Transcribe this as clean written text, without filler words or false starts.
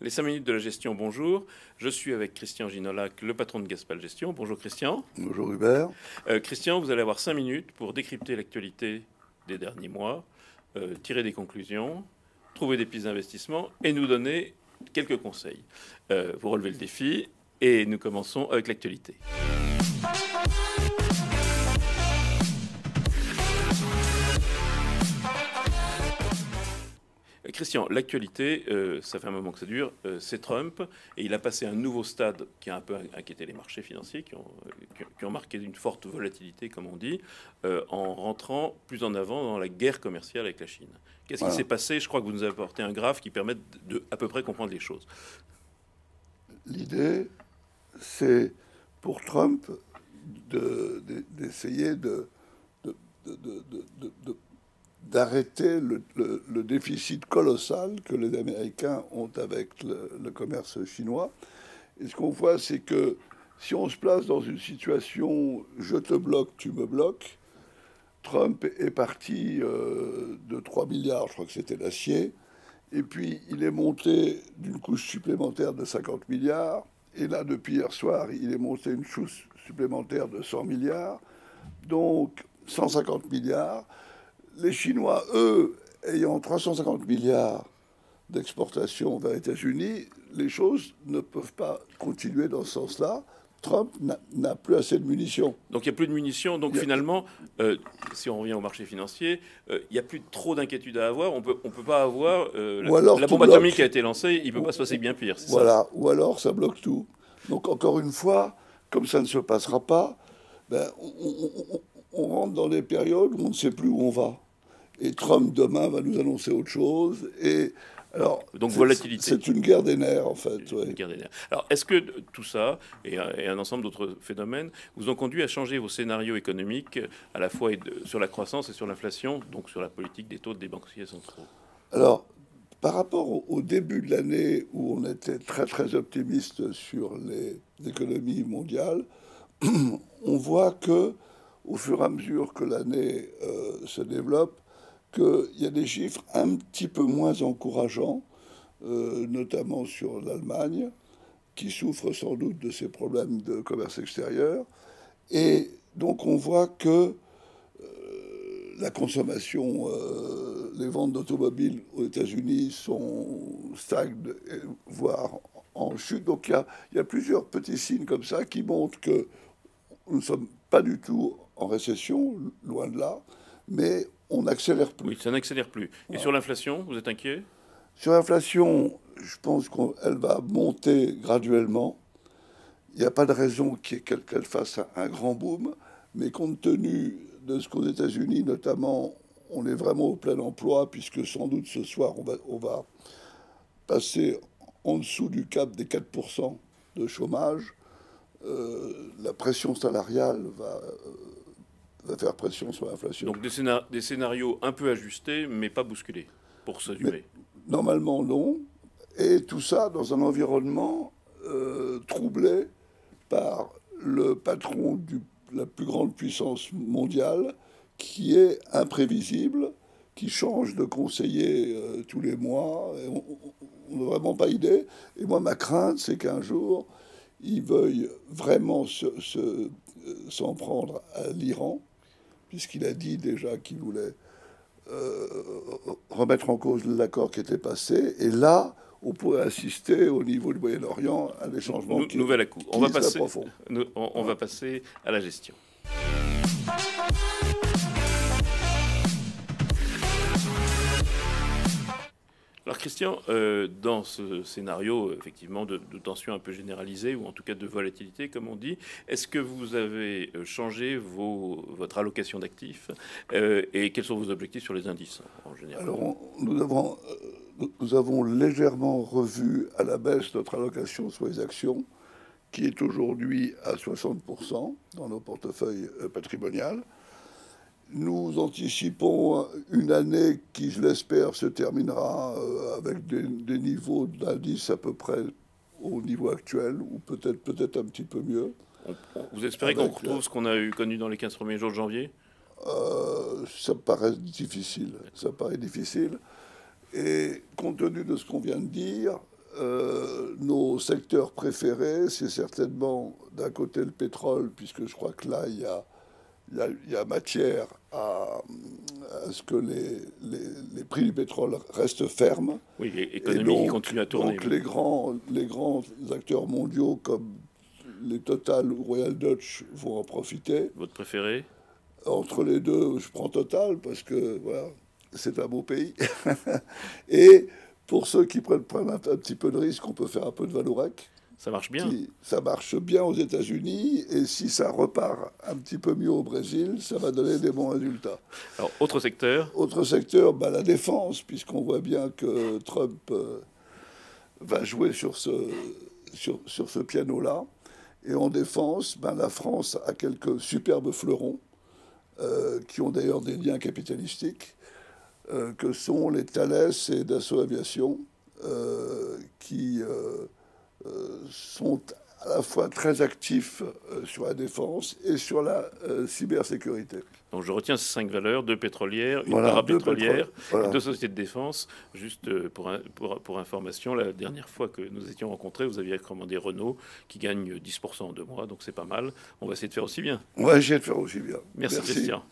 Les 5 minutes de la gestion, bonjour. Je suis avec Christian Ginolac, le patron de Gaspal Gestion. Bonjour Christian. Bonjour Hubert. Christian, vous allez avoir 5 minutes pour décrypter l'actualité des derniers mois, tirer des conclusions, trouver des pistes d'investissement et nous donner quelques conseils. Vous relevez le défi et nous commençons avec l'actualité. Christian, l'actualité, ça fait un moment que ça dure, c'est Trump, et il a passé un nouveau stade qui a un peu inquiété les marchés financiers, qui ont marqué une forte volatilité, comme on dit, en rentrant plus en avant dans la guerre commerciale avec la Chine. Qu'est-ce qui s'est passé? Je crois que vous nous avez apporté un graphe qui permet de à peu près comprendre les choses. L'idée, c'est pour Trump d'essayer d'arrêter le déficit colossal que les Américains ont avec le commerce chinois. Et ce qu'on voit, c'est que si on se place dans une situation « je te bloque, tu me bloques », Trump est parti de 3 milliards, je crois que c'était l'acier, et puis il est monté d'une couche supplémentaire de 50 milliards, et là, depuis hier soir, il est monté une couche supplémentaire de 100 milliards, donc 150 milliards. Les Chinois, eux, ayant 350 milliards d'exportation vers les États-Unis, les choses ne peuvent pas continuer dans ce sens-là. Trump n'a plus assez de munitions. Donc il n'y a plus de munitions. Donc finalement, si on revient au marché financier, il n'y a plus trop d'inquiétude à avoir. On peut pas avoir... la bombe atomique a été lancée, il ne peut pas se passer bien pire. Voilà, ça. Ou alors ça bloque tout. Donc encore une fois, comme ça ne se passera pas, ben, on rentre dans des périodes où on ne sait plus où on va. Et Trump, demain, va nous annoncer autre chose. Et alors, donc volatilité. C'est une guerre des nerfs, en fait. Une guerre des nerfs. Alors, est-ce que tout ça et un ensemble d'autres phénomènes vous ont conduit à changer vos scénarios économiques, à la fois sur la croissance et sur l'inflation, donc sur la politique des taux des banquiers centraux? Alors, par rapport au début de l'année, où on était très, très optimiste sur les économies mondiales, on voit que, au fur et à mesure que l'année se développe, qu'il y a des chiffres un petit peu moins encourageants, notamment sur l'Allemagne, qui souffre sans doute de ces problèmes de commerce extérieur. Et donc on voit que la consommation, les ventes d'automobiles aux États-Unis stagnent, voire en chute. Donc il y a plusieurs petits signes comme ça qui montrent que nous ne sommes pas du tout en récession, loin de là, mais on n'accélère plus. Oui, ça n'accélère plus. Et sur l'inflation, vous êtes inquiet? Sur l'inflation, je pense qu'elle va monter graduellement. Il n'y a pas de raison qu'elle fasse un grand boom, mais compte tenu de ce qu'aux États-Unis, notamment, on est vraiment au plein emploi, puisque sans doute ce soir, on va passer en dessous du cap des 4% de chômage. La pression salariale va faire pression sur l'inflation. Donc des scénarios un peu ajustés, mais pas bousculés, pour se résumer. Normalement, non. Et tout ça dans un environnement troublé par le patron de la plus grande puissance mondiale, qui est imprévisible, qui change de conseiller tous les mois. On n'a vraiment pas idée. Et moi, ma crainte, c'est qu'un jour, il veuille vraiment s'en prendre à l'Iran, puisqu'il a dit déjà qu'il voulait remettre en cause l'accord qui était passé. Et là, on pourrait assister au niveau du Moyen-Orient à des changements nouvel à-coup. On va passer à la gestion. Alors Christian, dans ce scénario effectivement de tension un peu généralisée, ou en tout cas de volatilité comme on dit, est-ce que vous avez changé votre allocation d'actifs et quels sont vos objectifs sur les indices en général? Alors nous avons légèrement revu à la baisse notre allocation sur les actions, qui est aujourd'hui à 60% dans nos portefeuilles patrimoniales. Nous anticipons une année qui, je l'espère, se terminera avec des niveaux d'indices à peu près au niveau actuel, ou peut-être un petit peu mieux. Vous espérez qu'on retrouve ce qu'on a connu dans les 15 premiers jours de janvier? Ça paraît difficile. Ça paraît difficile. Et compte tenu de ce qu'on vient de dire, nos secteurs préférés, c'est certainement d'un côté le pétrole, puisque je crois que là, il y a matière à ce que les prix du pétrole restent fermes. Oui, l'économie qui continue à tourner. Donc les grands acteurs mondiaux comme les Total ou Royal Dutch vont en profiter. Votre préféré? Entre les deux, je prends Total parce que voilà, c'est un beau pays. Et pour ceux qui prennent un petit peu de risque, on peut faire un peu de Vallourec. Ça marche bien. Ça marche bien aux États-Unis, et si ça repart un petit peu mieux au Brésil, ça va donner des bons résultats. Alors, autre secteur? Autre secteur, bah, la défense, puisqu'on voit bien que Trump va jouer sur ce piano-là. Et en défense, ben, la France a quelques superbes fleurons, qui ont d'ailleurs des liens capitalistiques, que sont les Thales et Dassault Aviation, qui sont à la fois très actifs sur la défense et sur la cybersécurité. Donc je retiens ces 5 valeurs, 2 pétrolières, une Voilà, parapétrolière, voilà. et 2 sociétés de défense. Juste pour information, la dernière fois que nous étions rencontrés, vous aviez recommandé Renault, qui gagne 10% en 2 mois, donc c'est pas mal. On va essayer de faire aussi bien. On va essayer de faire aussi bien. Merci. Christian.